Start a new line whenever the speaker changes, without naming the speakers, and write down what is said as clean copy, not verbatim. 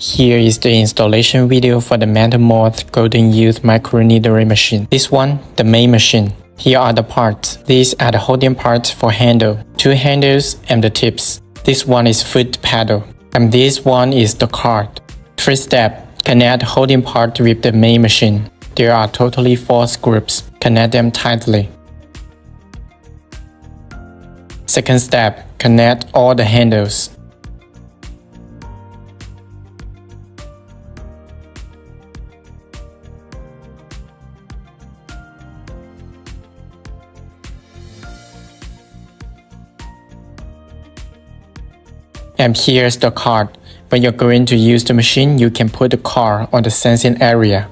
Here is the installation video for the metal mold golden youth microneedling machine. This one, the main machine. Here are the parts. These are the holding parts for handle, 2 handles and the tips. This one is foot pedal, and this one is the card. First step, connect holding part with the main machine. There are totally 4 screws. Connect them tightly. Second step, connect all the handles. And here's the card. When you're going to use the machine, you can put the card on the sensing area.